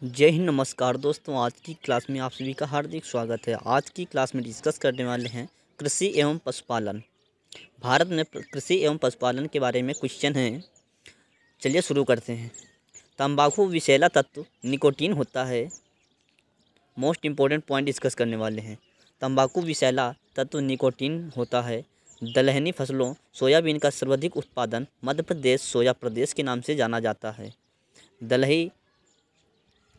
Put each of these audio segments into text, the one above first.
जय हिंद। नमस्कार दोस्तों, आज की क्लास में आप सभी का हार्दिक स्वागत है। आज की क्लास में डिस्कस करने वाले हैं कृषि एवं पशुपालन। भारत में कृषि एवं पशुपालन के बारे में क्वेश्चन हैं। चलिए शुरू करते हैं। तंबाकू विषैला तत्व निकोटीन होता है। मोस्ट इम्पोर्टेंट पॉइंट डिस्कस करने वाले हैं। तंबाकू विषैला तत्व निकोटीन होता है। दलहनी फसलों सोयाबीन का सर्वाधिक उत्पादन मध्य प्रदेश सोया प्रदेश के नाम से जाना जाता है।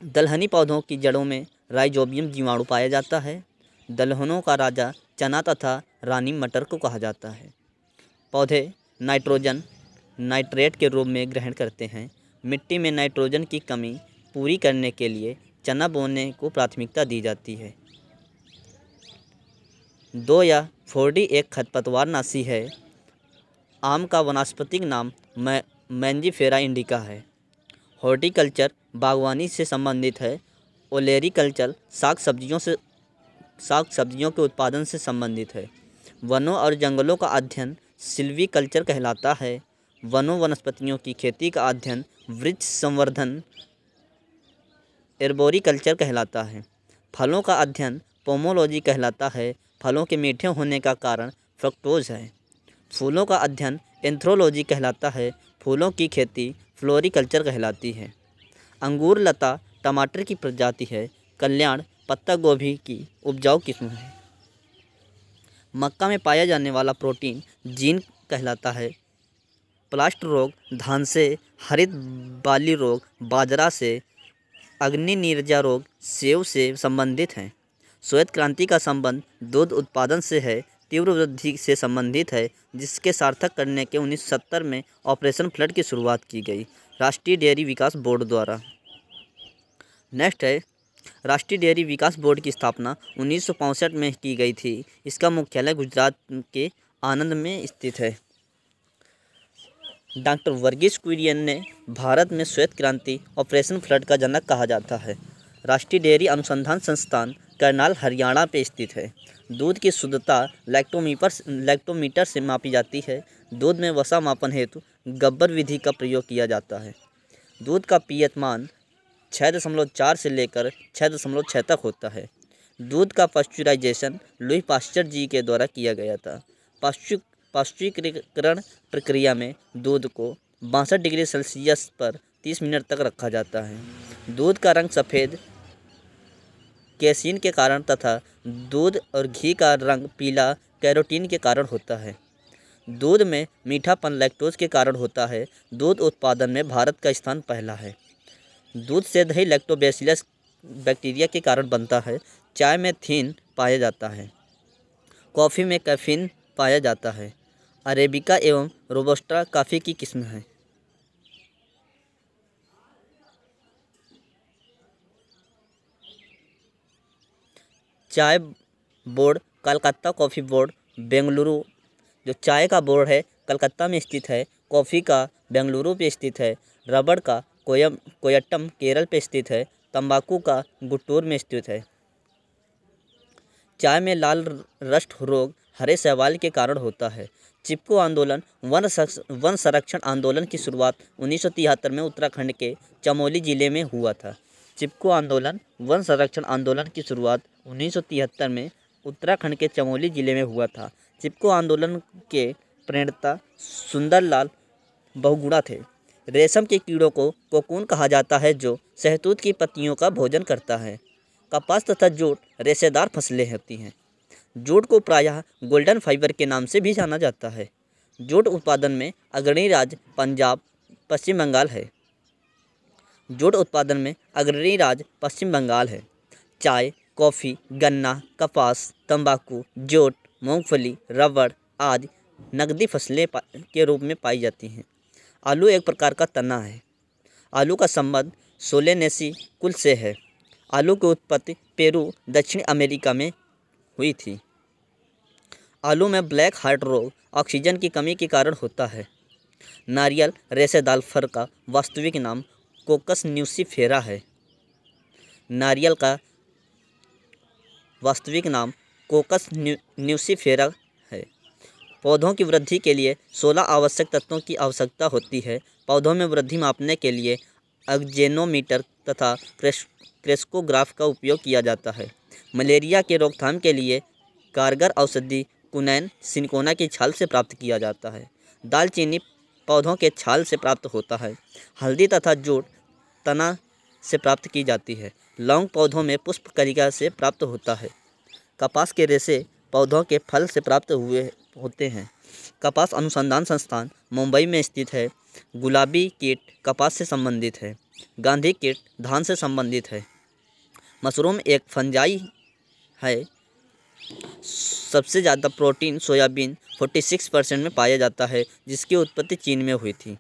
दलहनी पौधों की जड़ों में राइजोबियम जीवाणु पाया जाता है। दलहनों का राजा चना तथा रानी मटर को कहा जाता है। पौधे नाइट्रोजन नाइट्रेट के रूप में ग्रहण करते हैं। मिट्टी में नाइट्रोजन की कमी पूरी करने के लिए चना बोने को प्राथमिकता दी जाती है। 2 या 4D एक खरपतवारनाशी है। आम का वानस्पतिक नाम मैंजीफेरा इंडिका है। हॉर्टिकल्चर बागवानी से संबंधित है। ओलेरीकल्चर साग सब्जियों के उत्पादन से संबंधित है। वनों और जंगलों का अध्ययन सिल्वीकल्चर कहलाता है। वनों वनस्पतियों की खेती का अध्ययन वृक्ष संवर्धन एर्बोरिकल्चर कहलाता है। फलों का अध्ययन पोमोलॉजी कहलाता है। फलों के मीठे होने का कारण फ्रक्टोज है। फूलों का अध्ययन एंथ्रोलॉजी कहलाता है। फूलों की खेती फ्लोरिकल्चर कहलाती है। अंगूर लता टमाटर की प्रजाति है। कल्याण पत्ता गोभी की उपजाऊ किस्म है। मक्का में पाया जाने वाला प्रोटीन जीन कहलाता है। प्लास्ट रोग धान से, हरित बाली रोग बाजरा से, अग्नि नीरजा रोग सेब से संबंधित हैं। श्वेत क्रांति का संबंध दूध उत्पादन से है। तीव्र वृद्धि से संबंधित है, जिसके सार्थक करने के 1970 में ऑपरेशन फ्लड की शुरुआत की गई राष्ट्रीय डेयरी विकास बोर्ड द्वारा। नेक्स्ट है, राष्ट्रीय डेयरी विकास बोर्ड की स्थापना 1965 में की गई थी। इसका मुख्यालय गुजरात के आनंद में स्थित है। डॉक्टर वर्गीस कुरियन ने भारत में श्वेत क्रांति ऑपरेशन फ्लड का जनक कहा जाता है। राष्ट्रीय डेयरी अनुसंधान संस्थान करनाल हरियाणा पे स्थित है। दूध की शुद्धता लैक्टोमीटर से मापी जाती है। दूध में वसा मापन हेतु गब्बर विधि का प्रयोग किया जाता है। दूध का पीएच मान 6.4 से लेकर 6.6 तक होता है। दूध का पाश्चुराइजेशन लुई पाश्चर जी के द्वारा किया गया था। पाश्चुरीकरण प्रक्रिया में दूध को 62 डिग्री सेल्सियस पर 30 मिनट तक रखा जाता है। दूध का रंग सफ़ेद कैसीन के कारण तथा दूध और घी का रंग पीला कैरोटीन के कारण होता है। दूध में मीठापन लैक्टोज के कारण होता है। दूध उत्पादन में भारत का स्थान पहला है। दूध से दही लैक्टोबैसिलस बैक्टीरिया के कारण बनता है। चाय में थीन पाया जाता है। कॉफ़ी में कैफीन पाया जाता है। अरेबिका एवं रोबस्टा कॉफ़ी की किस्म है। चाय board Calcutta coffee board Bengaluru, जो चाय का बोर्ड है कलकत्ता में स्थित है। कॉफ़ी का बेंगलुरु पे स्थित है। रबड़ का कोयट्टम केरल पे स्थित है। तंबाकू का गुंटूर में स्थित है। चाय में लाल रस्ट रोग हरे शैवाल के कारण होता है। चिपको आंदोलन वन संरक्षण आंदोलन की शुरुआत 1973 में उत्तराखंड के चमोली जिले में हुआ था। चिपको आंदोलन वन संरक्षण आंदोलन की शुरुआत 1973 में उत्तराखंड के चमोली जिले में हुआ था। चिपको आंदोलन के प्रणेता सुंदरलाल बहुगुणा थे। रेशम के कीड़ों को कोकून कहा जाता है, जो शहतूत की पत्तियों का भोजन करता है। कपास तथा जूट रेशेदार फसलें होती हैं। जूट को प्रायः गोल्डन फाइबर के नाम से भी जाना जाता है। जूट उत्पादन में अग्रणी राज्य पंजाब पश्चिम बंगाल है। जूट उत्पादन में अग्रणी राज्य पश्चिम बंगाल है। चाय, कॉफ़ी, गन्ना, कपास, तंबाकू, जूट, मूंगफली, रबड़ आदि नकदी फसलें के रूप में पाई जाती हैं। आलू एक प्रकार का तना है। आलू का संबंध सोलेनेसी कुल से है। आलू की उत्पत्ति पेरू दक्षिण अमेरिका में हुई थी। आलू में ब्लैक हार्ट रोग ऑक्सीजन की कमी के कारण होता है। नारियल रेशेदार फर का वास्तविक नाम कोकस न्यूसीफेरा है। नारियल का वास्तविक नाम कोकस न्यूसीफेरा है। पौधों की वृद्धि के लिए 16 आवश्यक तत्वों की आवश्यकता होती है। पौधों में वृद्धि मापने के लिए अग्जेनोमीटर तथा क्रेस्कोग्राफ का उपयोग किया जाता है। मलेरिया के रोकथाम के लिए कारगर औषधि कुनैन सिनकोना की छाल से प्राप्त किया जाता है। दालचीनी पौधों के छाल से प्राप्त होता है। हल्दी तथा जूट तना से प्राप्त की जाती है। लौंग पौधों में पुष्पकलिका से प्राप्त होता है। कपास के रेशे पौधों के फल से प्राप्त हुए होते हैं। कपास अनुसंधान संस्थान मुंबई में स्थित है। गुलाबी कीट कपास से संबंधित है। गांधी कीट धान से संबंधित है। मशरूम एक फंजाई है। सबसे ज़्यादा प्रोटीन सोयाबीन 46% में पाया जाता है, जिसकी उत्पत्ति चीन में हुई थी।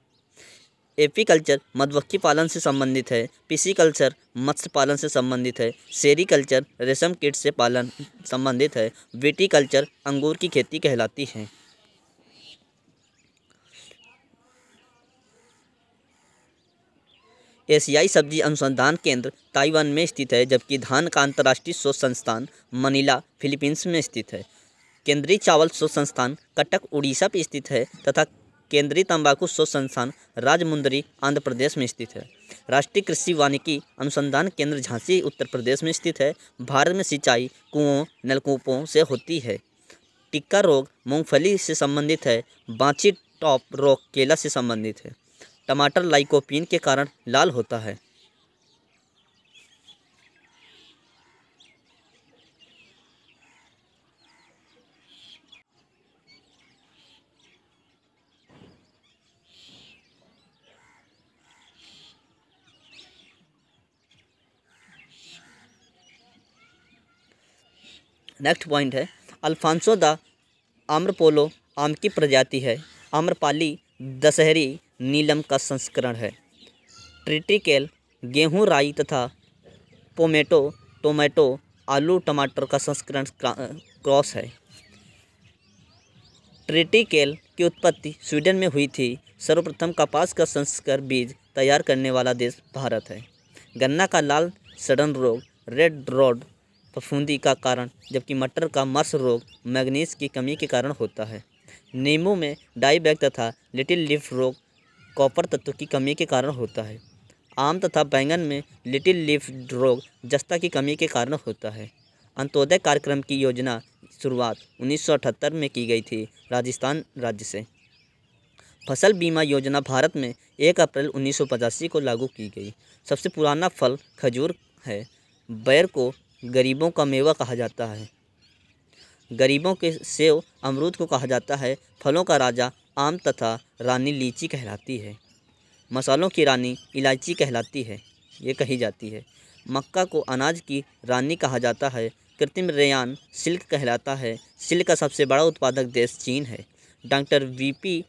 एपीकल्चर मधुमक्खी पालन से संबंधित है। पिसीकल्चर मत्स्य पालन से संबंधित है। सेरीकल्चर रेशम कीट से पालन संबंधित है। विटीकल्चर अंगूर की खेती कहलाती है। एशियाई सब्जी अनुसंधान केंद्र ताइवान में स्थित है, जबकि धान का अंतर्राष्ट्रीय शोध संस्थान मनीला फिलीपींस में स्थित है। केंद्रीय चावल शोध संस्थान कटक उड़ीसा में स्थित है तथा केंद्रीय तंबाकू शोध संस्थान राजमुंदरी आंध्र प्रदेश में स्थित है। राष्ट्रीय कृषि वानिकी अनुसंधान केंद्र झांसी उत्तर प्रदेश में स्थित है। भारत में सिंचाई कुओं नलकूपों से होती है। टिक्का रोग मूंगफली से संबंधित है। बांची टॉप रोग केला से संबंधित है। टमाटर लाइकोपीन के कारण लाल होता है। नेक्स्ट पॉइंट है अल्फांसो द आम्रपोलो आम की प्रजाति है। आम्रपाली दशहरी नीलम का संस्करण है। ट्रिटिकेल गेहूं राई तथा टोमेटो आलू टमाटर का संस्करण क्रॉस है। ट्रिटिकेल की उत्पत्ति स्वीडन में हुई थी। सर्वप्रथम कपास का संस्कर बीज तैयार करने वाला देश भारत है। गन्ना का लाल सड़न रोग रेड रॉड फफूंदी का कारण, जबकि मटर का मर्स रोग मैग्नीज की कमी के कारण होता है। नींबू में डाईबैक तथा लिटिल लीफ रोग कॉपर तत्व की कमी के कारण होता है। आम तथा बैंगन में लिटिल लीफ रोग जस्ता की कमी के कारण होता है। अंत्योदय कार्यक्रम की योजना शुरुआत 1978 में की गई थी राजस्थान राज्य से। फसल बीमा योजना भारत में 1 अप्रैल 1985 को लागू की गई। सबसे पुराना फल खजूर है। बैर को गरीबों का मेवा कहा जाता है। गरीबों के सेव अमरूद को कहा जाता है। फलों का राजा आम तथा रानी लीची कहलाती है। मसालों की रानी इलायची कहलाती है, ये कही जाती है। मक्का को अनाज की रानी कहा जाता है। कृत्रिम रेयान सिल्क कहलाता है। सिल्क का सबसे बड़ा उत्पादक देश चीन है। डॉक्टर वीपी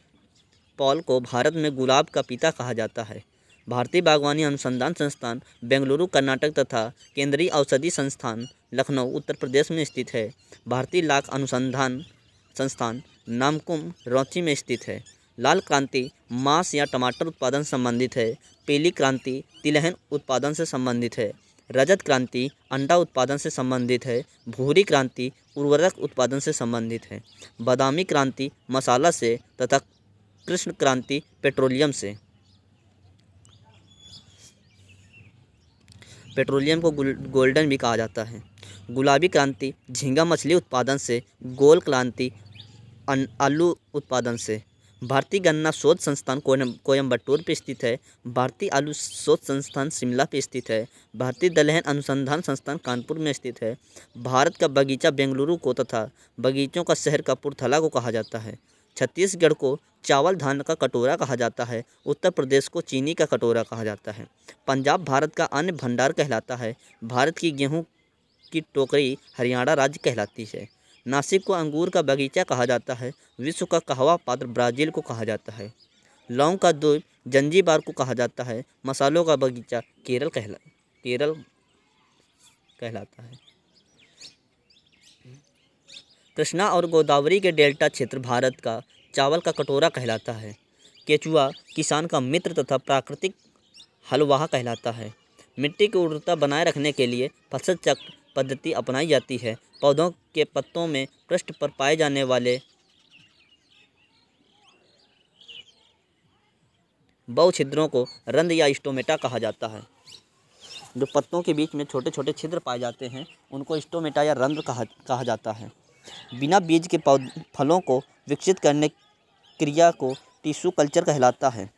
पॉल को भारत में गुलाब का पिता कहा जाता है। भारतीय बागवानी अनुसंधान संस्थान बेंगलुरु कर्नाटक तथा केंद्रीय औषधि संस्थान लखनऊ उत्तर प्रदेश में स्थित है। भारतीय लाख अनुसंधान संस्थान नामकुम रांची में स्थित है। लाल क्रांति मांस या टमाटर उत्पादन से संबंधित है। पीली क्रांति तिलहन उत्पादन से संबंधित है। रजत क्रांति अंडा उत्पादन से संबंधित है। भूरी क्रांति उर्वरक उत्पादन से संबंधित है। बादामी क्रांति मसाला से तथा कृष्ण क्रांति पेट्रोलियम से। पेट्रोलियम को गोल्डन भी कहा जाता है। गुलाबी क्रांति झींगा मछली उत्पादन से। गोल क्रांति आलू उत्पादन से। भारतीय गन्ना शोध संस्थान कोयम्बटूर पे स्थित है। भारतीय आलू शोध संस्थान शिमला पे स्थित है। भारतीय दलहन अनुसंधान संस्थान कानपुर में स्थित है। भारत का बगीचा बेंगलुरु को तथा बगीचों का शहर कपूरथला को कहा जाता है। छत्तीसगढ़ को चावल धान का कटोरा कहा जाता है। उत्तर प्रदेश को चीनी का कटोरा कहा जाता है। पंजाब भारत का अन्न भंडार कहलाता है। भारत की गेहूं की टोकरी हरियाणा राज्य कहलाती है। नासिक को अंगूर का बगीचा कहा जाता है। विश्व का कहवा पात्र ब्राज़ील को कहा जाता है। लौंग का द्वीप जंजीबार को कहा जाता है। मसालों का बगीचा केरल कहलाता है। कृष्णा और गोदावरी के डेल्टा क्षेत्र भारत का चावल का कटोरा कहलाता है। केचुआ किसान का मित्र तथा प्राकृतिक हलवाहा कहलाता है। मिट्टी की उर्वरता बनाए रखने के लिए फसल चक्र पद्धति अपनाई जाती है। पौधों के पत्तों में पृष्ठ पर पाए जाने वाले बहु छिद्रों को रंध्र या स्टोमेटा कहा जाता है। जो पत्तों के बीच में छोटे छोटे छिद्र पाए जाते हैं उनको स्टोमेटा या रंध्र कहा जाता है। बिना बीज के फलों को विकसित करने क्रिया को टिश्यू कल्चर कहलाता है।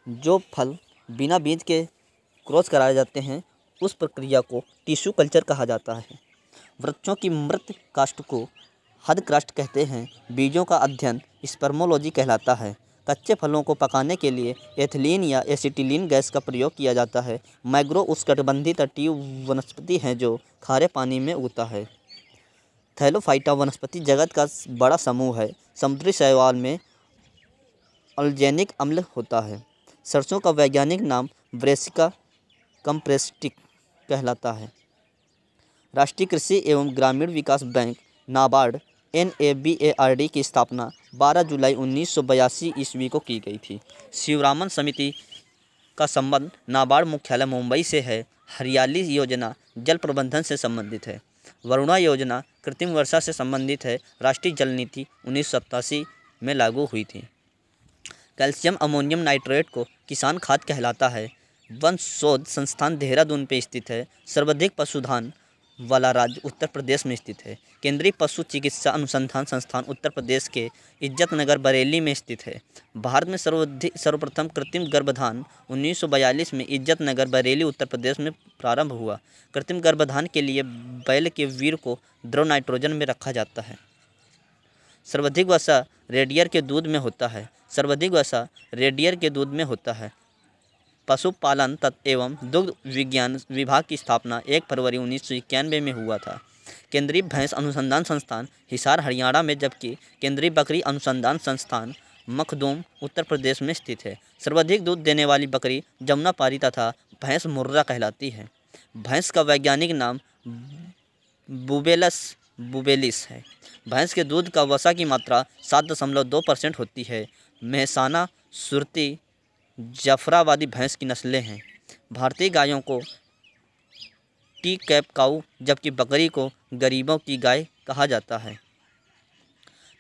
जो फल बिना बीज के क्रॉस कराए जाते हैं उस प्रक्रिया को टिश्यू कल्चर कहा जाता है। वृक्षों की मृत काष्ठ को हद काष्ठ कहते हैं। बीजों का अध्ययन स्पर्मोलॉजी कहलाता है। कच्चे फलों को पकाने के लिए एथिलीन या एसिटिलीन गैस का प्रयोग किया जाता है। मैंग्रोव उष्णकटिबंधीय तटीय वनस्पति है जो खारे पानी में उगता है। थैलोफाइटा वनस्पति जगत का बड़ा समूह है। समुद्री शैवाल में अल्जेनिक अम्ल होता है। सरसों का वैज्ञानिक नाम ब्रेसिका कंप्रेस्टिक कहलाता है। राष्ट्रीय कृषि एवं ग्रामीण विकास बैंक नाबार्ड NABARD की स्थापना 12 जुलाई 1982 ईस्वी को की गई थी। शिवरामन समिति का संबंध नाबार्ड मुख्यालय मुंबई से है। हरियाली योजना जल प्रबंधन से संबंधित है। वरुणा योजना कृत्रिम वर्षा से संबंधित है। राष्ट्रीय जल नीति 1987 में लागू हुई थी। कैल्शियम अमोनियम नाइट्रेट को किसान खाद कहलाता है। वन शोध संस्थान देहरादून पे स्थित है। सर्वाधिक पशुधन वाला राज्य उत्तर प्रदेश में स्थित है। केंद्रीय पशु चिकित्सा अनुसंधान संस्थान उत्तर प्रदेश के इज्जतनगर बरेली में स्थित है। भारत में सर्वप्रथम कृत्रिम गर्भधान 1942 में इज्जतनगर बरेली उत्तर प्रदेश में प्रारंभ हुआ। कृत्रिम गर्भधान के लिए बैल के वीर्य को द्रव नाइट्रोजन में रखा जाता है। सर्वाधिक वसा रेडियर के दूध में होता है। सर्वाधिक वसा रेडियर के दूध में होता है। पशुपालन तत्व एवं दुग्ध विज्ञान विभाग की स्थापना 1 फरवरी 1991 में हुआ था। केंद्रीय भैंस अनुसंधान संस्थान हिसार हरियाणा में, जबकि केंद्रीय बकरी अनुसंधान संस्थान मखदूम उत्तर प्रदेश में स्थित है। सर्वाधिक दूध देने वाली बकरी जमुनापारी तथा भैंस मुर्रा कहलाती है। भैंस का वैज्ञानिक नाम बुबेलिस है। भैंस के दूध का वसा की मात्रा 7.2% होती है। मेहसाना, सुरती, जाफराबादी भैंस की नस्लें हैं। भारतीय गायों को टी कैप काऊ जबकि बकरी को गरीबों की गाय कहा जाता है।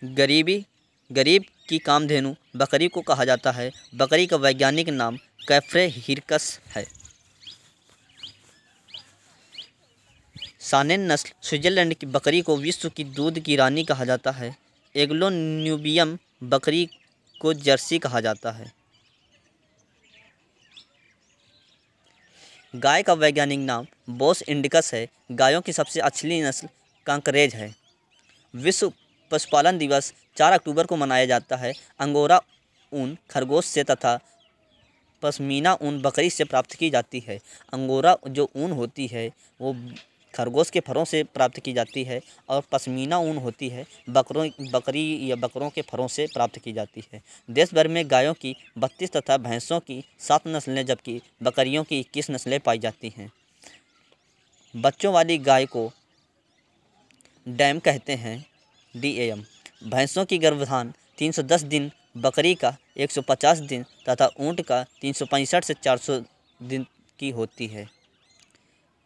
गरीब की कामधेनु बकरी को कहा जाता है। बकरी का वैज्ञानिक नाम कैफ्रे हिरकस है। सानेन नस्ल स्विट्जरलैंड की बकरी को विश्व की दूध की रानी कहा जाता है। एग्लो न्यूबियम बकरी को जर्सी कहा जाता है। गाय का वैज्ञानिक नाम बोस इंडिकस है। गायों की सबसे अच्छी नस्ल कांकरेज है। विश्व पशुपालन दिवस 4 अक्टूबर को मनाया जाता है। अंगोरा ऊन खरगोश से तथा पश्मीना ऊन बकरी से प्राप्त की जाती है। अंगोरा जो ऊन होती है वो खरगोश के फरों से प्राप्त की जाती है और पश्मीना ऊन होती है बकरी या बकरों के फरों से प्राप्त की जाती है। देश भर में गायों की 32 तथा भैंसों की 7 नस्लें जबकि बकरियों की 21 नस्लें पाई जाती हैं। बच्चों वाली गाय को डैम कहते हैं, DAM। भैंसों की गर्भाधान 310 दिन, बकरी का 150 दिन तथा ऊँट का 365 से 400 दिन की होती है।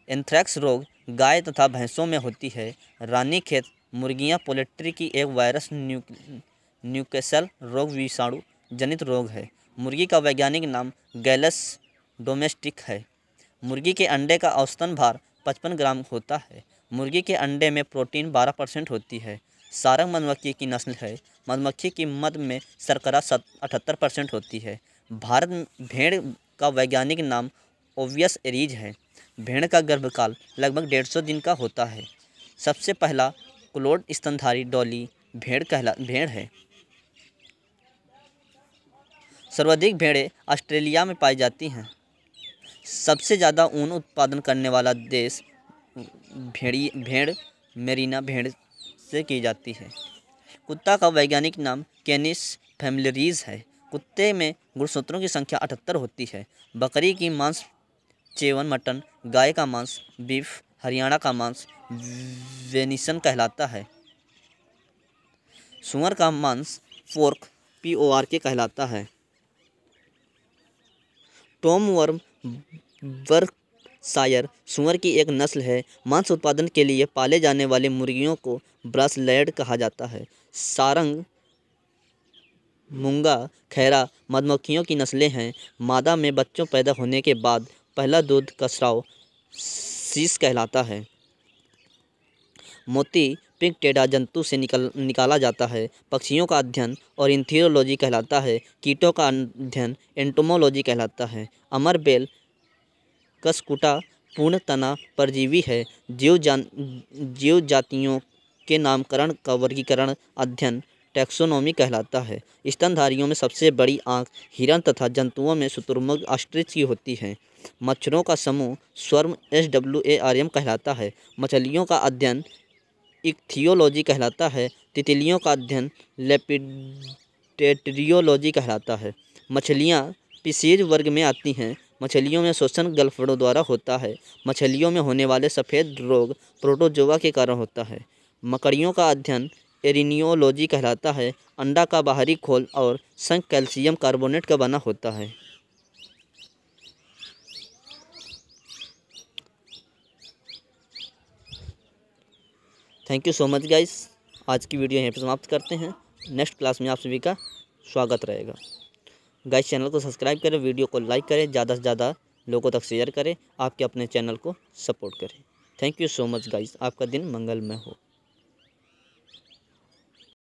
एंथ्रेक्स रोग गाय तथा भैंसों में होती है। रानीखेत मुर्गियां पोल्ट्री की एक वायरस न्यूकैसल रोग विषाणु जनित रोग है। मुर्गी का वैज्ञानिक नाम गैलस डोमेस्टिक है। मुर्गी के अंडे का औसतन भार 55 ग्राम होता है। मुर्गी के अंडे में प्रोटीन 12% होती है। सारंग मधुमक्खी की नस्ल है। मधुमक्खी की मध में शर्करा 78% होती है। भारत में भेड़ का वैज्ञानिक नाम ओवियस एरीज है। भेड़ का गर्भकाल लगभग 150 दिन का होता है। सबसे पहला क्लोड स्तनधारी डॉली भेड़ है। सर्वाधिक भेड़ें ऑस्ट्रेलिया में पाई जाती हैं। सबसे ज़्यादा ऊन उत्पादन करने वाला देश भेड़ मेरिना भेड़ से की जाती है। कुत्ता का वैज्ञानिक नाम कैनिस फैमिलियरीज है। कुत्ते में गुणसूत्रों की संख्या 78 होती है। बकरी की मांस चेवन मटन, गाय का मांस बीफ, हरियाणा का मांस वेनिसन कहलाता है। सुअर का मांस पोर्क PORK कहलाता है। टॉम वर्म वर्कशायर सुअर की एक नस्ल है। मांस उत्पादन के लिए पाले जाने वाले मुर्गियों को ब्रासलैंड कहा जाता है। सारंग, मूंगा, खैरा मधुमक्खियों की नस्लें हैं। मादा में बच्चों पैदा होने के बाद पहला दूध का स्राव शीश कहलाता है। मोती पिगटेडा जंतु से निकाला जाता है। पक्षियों का अध्ययन ऑर्निथोलॉजी कहलाता है। कीटों का अध्ययन एंटोमोलॉजी कहलाता है। अमरबेल कसकुटा पूर्ण तना परजीवी है। जीव जातियों के नामकरण का वर्गीकरण अध्ययन टैक्सोनॉमी कहलाता है। स्तनधारियों में सबसे बड़ी आँख हिरन तथा जंतुओं में शुतुरमुर्ग ऑस्ट्रिच की होती है। मच्छरों का समूह स्वर्म SWARM कहलाता है। मछलियों का अध्ययन इक्थियोलॉजी कहलाता है। तितलियों का अध्ययन लेपिडेरियोलॉजी कहलाता है। मछलियाँ पिसीज वर्ग में आती हैं। मछलियों में श्वसन गलफड़ों द्वारा होता है। मछलियों में होने वाले सफ़ेद रोग प्रोटोजोआ के कारण होता है। मकड़ियों का अध्ययन एरिनियोलॉजी कहलाता है। अंडा का बाहरी खोल और संक कैल्शियम कार्बोनेट का बना होता है। Thank you so much guys. आज की वीडियो यहीं पर समाप्त करते हैं। नेक्स्ट क्लास में आप सभी का स्वागत रहेगा। गाइस चैनल को सब्सक्राइब करें, वीडियो को लाइक करें, ज़्यादा से ज़्यादा लोगों तक शेयर करें, आपके अपने चैनल को सपोर्ट करें। Thank you so much guys. आपका दिन मंगलमय हो।